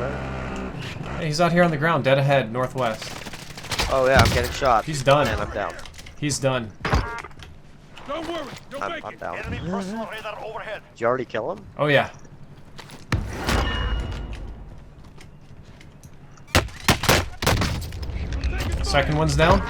sir. Hey, he's out here on the ground, dead ahead, northwest. Oh yeah, I'm getting shot. He's done. And I'm down. He's done. Don't worry, you'll make I'm it. down. Enemy personal radar overhead. Did you already kill him? Oh yeah. Second one's down.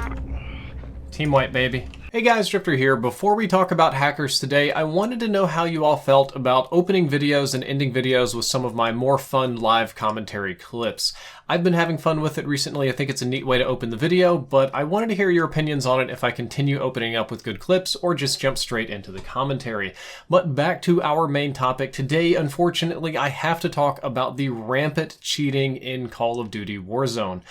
Team white, baby. Hey guys, Drifter here. Before we talk about hackers today, I wanted to know how you all felt about opening videos and ending videos with some of my more fun live commentary clips. I've been having fun with it recently. I think it's a neat way to open the video, but I wanted to hear your opinions on it if I continue opening up with good clips or just jump straight into the commentary. But back to our main topic. Today, unfortunately, I have to talk about the rampant cheating in Call of Duty Warzone.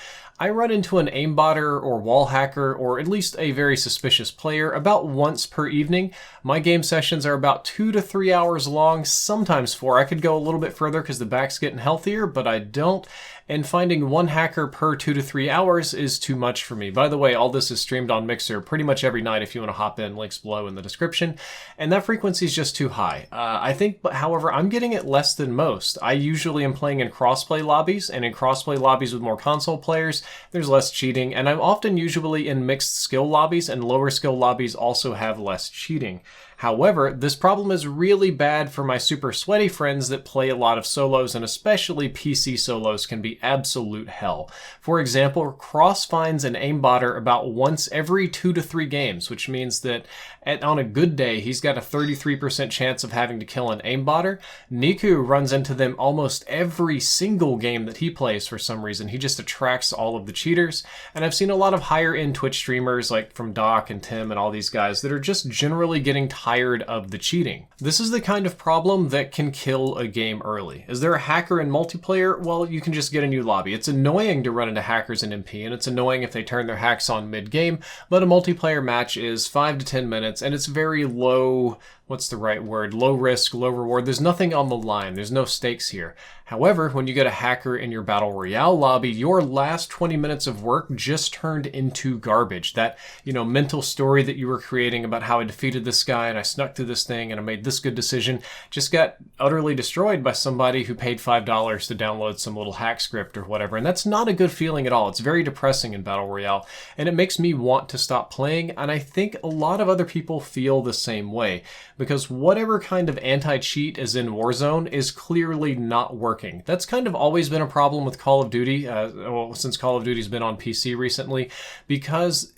I run into an aimbotter or wall hacker, or at least a very suspicious player, about once per evening. My game sessions are about 2 to 3 hours long, sometimes 4. I could go a little bit further because the back's getting healthier, but I don't. And finding one hacker per 2 to 3 hours is too much for me. By the way, all this is streamed on Mixer pretty much every night if you want to hop in, links below in the description. And that frequency is just too high. I think, however, I'm getting it less than most. I usually am playing in crossplay lobbies, and in crossplay lobbies with more console players, there's less cheating. And I'm often usually in mixed skill lobbies, and lower skill lobbies also have less cheating. However, this problem is really bad for my super sweaty friends that play a lot of solos, and especially PC solos can be absolute hell. For example, Cross finds an aimbotter about once every 2 to 3 games, which means that on a good day, he's got a 33% chance of having to kill an aimbotter. Niku runs into them almost every single game that he plays for some reason. He just attracts all of the cheaters. And I've seen a lot of higher end Twitch streamers like from Doc and Tim and all these guys that are just generally getting tired of the cheating. This is the kind of problem that can kill a game early. Is there a hacker in multiplayer? Well, you can just get a new lobby. It's annoying to run into hackers in MP, and it's annoying if they turn their hacks on mid-game, but a multiplayer match is 5 to 10 minutes, and it's very low, what's the right word? Low risk, low reward. There's nothing on the line. There's no stakes here. However, when you get a hacker in your Battle Royale lobby, your last 20 minutes of work just turned into garbage. That, mental story that you were creating about how I defeated this guy and I snuck through this thing and I made this good decision just got utterly destroyed by somebody who paid $5 to download some little hack script or whatever. And that's not a good feeling at all. It's very depressing in Battle Royale, and it makes me want to stop playing. And I think a lot of other people feel the same way, because whatever kind of anti-cheat is in Warzone is clearly not working. That's kind of always been a problem with Call of Duty, since Call of Duty's been on PC recently, because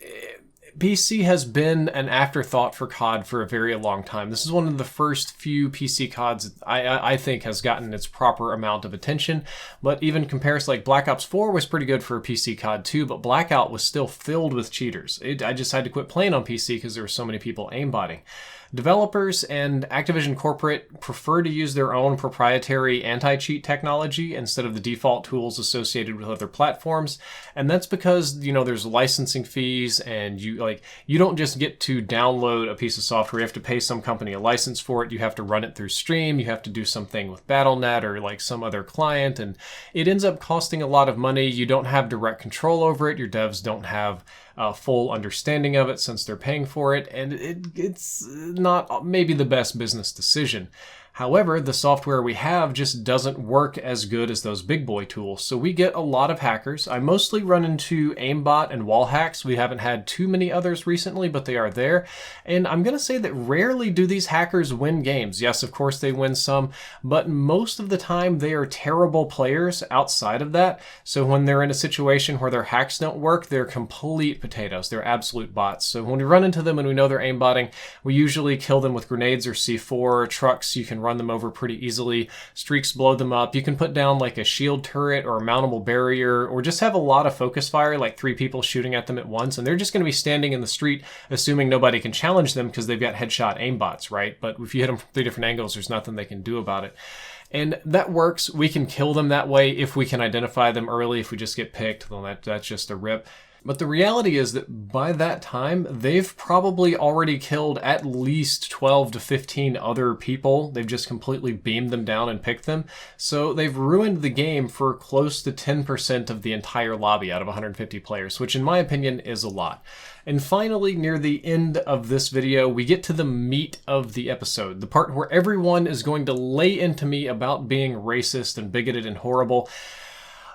PC has been an afterthought for COD for a very long time. This is one of the first few PC CODs I think has gotten its proper amount of attention, but even comparison, like Black Ops 4 was pretty good for a PC COD too, but Blackout was still filled with cheaters. I just had to quit playing on PC because there were so many people aimbotting. Developers and Activision corporate prefer to use their own proprietary anti-cheat technology instead of the default tools associated with other platforms. And that's because, there's licensing fees, and you don't just get to download a piece of software. You have to pay some company a license for it. You have to run it through Stream. You have to do something with Battle.net or like some other client, and it ends up costing a lot of money. You don't have direct control over it. Your devs don't have full understanding of it since they're paying for it, and it's not maybe the best business decision. However, the software we have just doesn't work as good as those big boy tools, so we get a lot of hackers. I mostly run into aimbot and wall hacks. We haven't had too many others recently, but they are there. And I'm going to say that rarely do these hackers win games. Yes, of course they win some, but most of the time they are terrible players outside of that. So when they're in a situation where their hacks don't work, they're complete potatoes. They're absolute bots. So when we run into them and we know they're aimbotting, we usually kill them with grenades or C4. Trucks, you can run them over pretty easily. Streaks blow them up. You can put down like a shield turret or a mountable barrier, or just have a lot of focus fire, like 3 people shooting at them at once, and they're just going to be standing in the street assuming nobody can challenge them because they've got headshot aimbots, right? But if you hit them from 3 different angles, there's nothing they can do about it. And that works. We can kill them that way if we can identify them early. If we just get picked, then that's just a rip. But the reality is that by that time, they've probably already killed at least 12 to 15 other people. They've just completely beamed them down and picked them. So they've ruined the game for close to 10% of the entire lobby out of 150 players, which in my opinion is a lot. And finally, near the end of this video, we get to the meat of the episode, the part where everyone is going to lay into me about being racist and bigoted and horrible.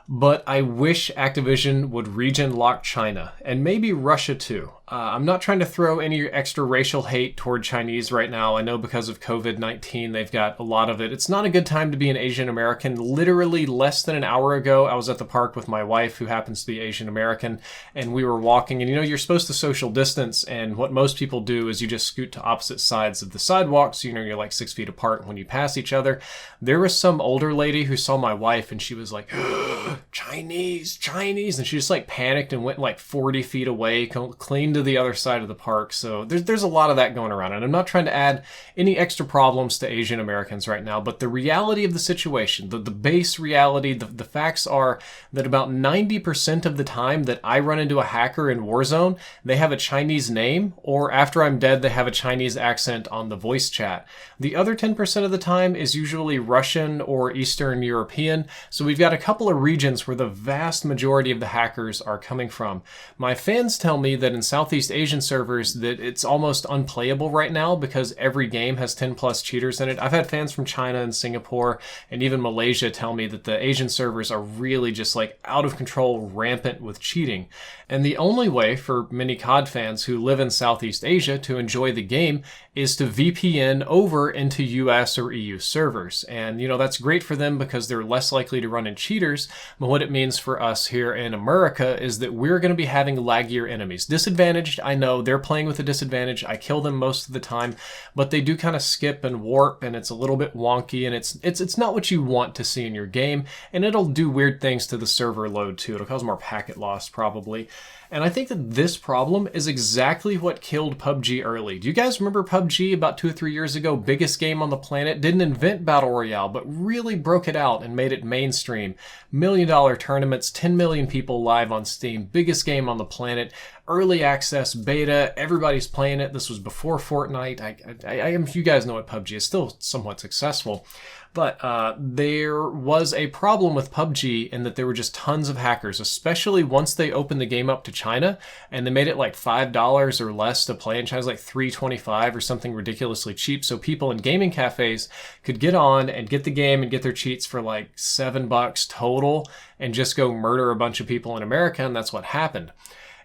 but I wish Activision would region lock China, and maybe Russia too. I'm not trying to throw any extra racial hate toward Chinese right now. I know because of COVID-19, they've got a lot of it. It's not a good time to be an Asian American. Literally less than an hour ago, I was at the park with my wife, who happens to be Asian American, and we were walking, and you're supposed to social distance, and what most people do is you just scoot to opposite sides of the sidewalk, so you're like 6 feet apart when you pass each other. There was some older lady who saw my wife, and she was like, Chinese, and she just like panicked and went like 40 feet away, clean to the other side of the park. So there's a lot of that going around, and I'm not trying to add any extra problems to Asian Americans right now, but the reality of the situation, the base reality, the facts are that about 90% of the time that I run into a hacker in Warzone, they have a Chinese name, or after I'm dead, they have a Chinese accent on the voice chat. The other 10% of the time is usually Russian or Eastern European, so we've got a couple of regions where the vast majority of the hackers are coming from. My fans tell me that in Southeast Asian servers that it's almost unplayable right now because every game has 10 plus cheaters in it. I've had fans from China and Singapore and even Malaysia tell me that the Asian servers are really just like out of control, rampant with cheating. And the only way for many COD fans who live in Southeast Asia to enjoy the game is to VPN over into US or EU servers. And that's great for them because they're less likely to run in cheaters, but what it means for us here in America is that we're going to be having laggier enemies. Disadvantaged, I know, they're playing with a disadvantage. I kill them most of the time, but they do kind of skip and warp, and it's a little bit wonky, and it's not what you want to see in your game, and it'll do weird things to the server load too. It'll cause more packet loss probably. And I think that this problem is exactly what killed PUBG early. Do you guys remember PUBG about 2 or 3 years ago? Biggest game on the planet. Didn't invent Battle Royale, but really broke it out and made it mainstream. $1 million tournaments, 10 million people live on Steam. Biggest game on the planet. Early access, beta, everybody's playing it. This was before Fortnite. You guys know what PUBG is. Still somewhat successful. But there was a problem with PUBG in that there were just tons of hackers, especially once they opened the game up to China and they made it like $5 or less to play in China. It was like $3.25 or something ridiculously cheap. So people in gaming cafes could get on and get the game and get their cheats for like $7 total and just go murder a bunch of people in America. And that's what happened.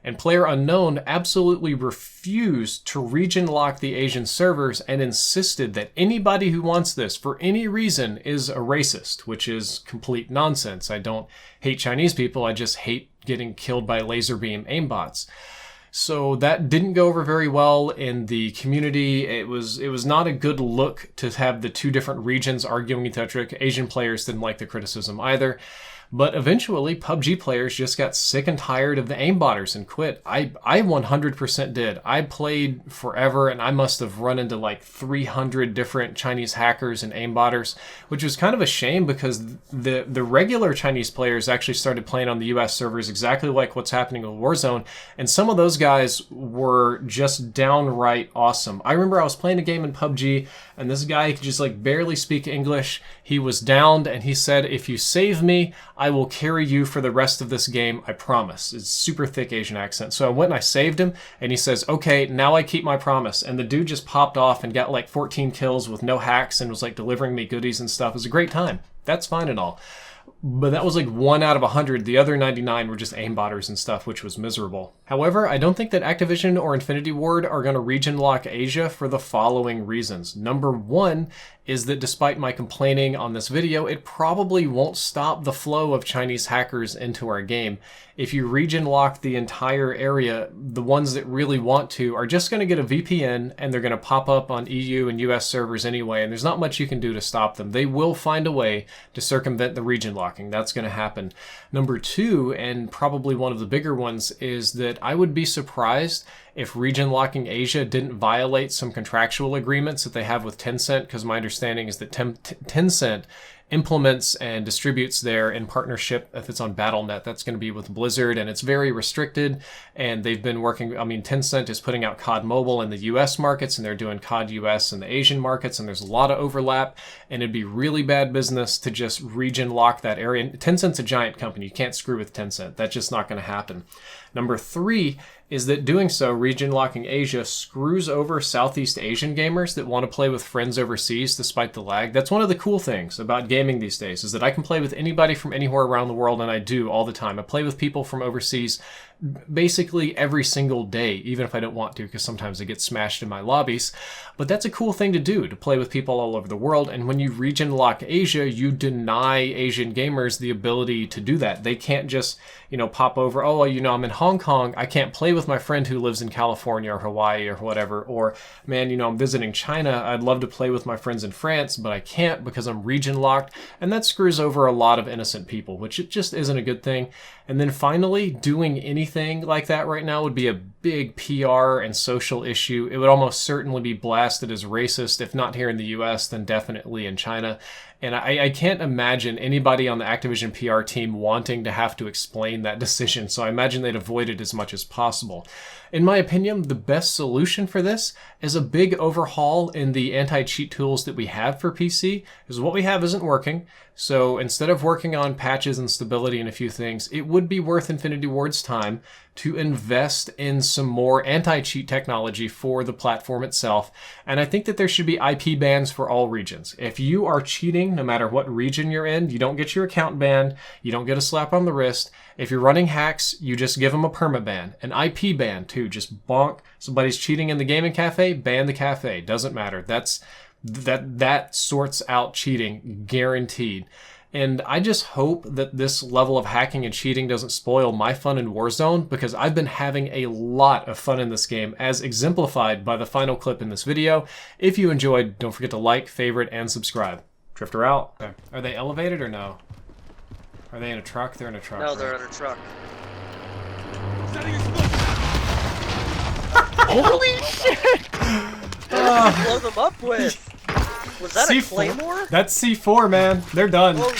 And PlayerUnknown absolutely refused to region lock the Asian servers and insisted that anybody who wants this for any reason is a racist, which is complete nonsense. I don't hate Chinese people, I just hate getting killed by laser beam aimbots. So that didn't go over very well in the community. It was not a good look to have the two different regions arguing with each other. Asian players didn't like the criticism either. But eventually, PUBG players just got sick and tired of the aimbotters and quit. I 100% did. I played forever, and I must have run into like 300 different Chinese hackers and aimbotters, which was kind of a shame because the regular Chinese players actually started playing on the US servers exactly like what's happening with Warzone, and some of those guys were just downright awesome. I remember I was playing a game in PUBG, and this guy could just like barely speak English. He was downed, and he said, "If you save me, I will carry you for the rest of this game, I promise." It's super thick Asian accent. So I went and I saved him, and he says, "Okay, now I keep my promise." And the dude just popped off and got like 14 kills with no hacks and was like delivering me goodies and stuff. It was a great time. That's fine and all. But that was like 1 out of 100. The other 99 were just aimbotters and stuff, which was miserable. However, I don't think that Activision or Infinity Ward are going to region lock Asia for the following reasons. Number one is that despite my complaining on this video, it probably won't stop the flow of Chinese hackers into our game. If you region lock the entire area, the ones that really want to are just going to get a VPN and they're going to pop up on EU and US servers anyway, and there's not much you can do to stop them. They will find a way to circumvent the region locking. That's going to happen. Number two, and probably one of the bigger ones, is that I would be surprised if region locking Asia didn't violate some contractual agreements that they have with Tencent, because my understanding is that Tencent implements and distributes there in partnership. If it's on Battle.net, that's going to be with Blizzard, and it's very restricted, and they've been working, Tencent is putting out COD Mobile in the US markets, and they're doing COD US in the Asian markets, and there's a lot of overlap, and it'd be really bad business to just region lock that area. And Tencent's a giant company. You can't screw with Tencent. That's just not going to happen. Number three is that doing so, region locking Asia, screws over Southeast Asian gamers that want to play with friends overseas despite the lag. That's one of the cool things about gaming these days, is that I can play with anybody from anywhere around the world, and I do all the time. I play with people from overseas basically every single day, even if I don't want to, because sometimes I get smashed in my lobbies. But that's a cool thing to do, to play with people all over the world. And when you region lock Asia, you deny Asian gamers the ability to do that. They can't just, pop over, oh, I'm in Hong Kong, I can't play with my friend who lives in California or Hawaii or whatever. Or, man, I'm visiting China, I'd love to play with my friends in France, but I can't because I'm region locked. And that screws over a lot of innocent people, which it just isn't a good thing. And then finally, doing anything like that right now would be a big PR and social issue. It would almost certainly be blasted as racist, if not here in the US, then definitely in China. And I can't imagine anybody on the Activision PR team wanting to have to explain that decision, so I imagine they'd avoid it as much as possible. In my opinion, the best solution for this is a big overhaul in the anti-cheat tools that we have for PC, because what we have isn't working. So instead of working on patches and stability and a few things, it would be worth Infinity Ward's time to invest in some more anti-cheat technology for the platform itself. And I think that there should be IP bans for all regions. If you are cheating, no matter what region you're in, you don't get your account banned, you don't get a slap on the wrist. If you're running hacks, you just give them a permaban, an IP ban too. Just bonk. Somebody's cheating in the gaming cafe, ban the cafe. Doesn't matter. That sorts out cheating, guaranteed. And I just hope that this level of hacking and cheating doesn't spoil my fun in Warzone, because I've been having a lot of fun in this game, as exemplified by the final clip in this video. If you enjoyed, don't forget to like, favorite, and subscribe. Drifter out. Okay. Are they elevated or no? Are they in a truck? They're in a truck. No, right? they're in a truck. Setting explosive. Holy shit! What did you blow them up with? Was that a C4. claymore? That's C4, man. They're done. Oh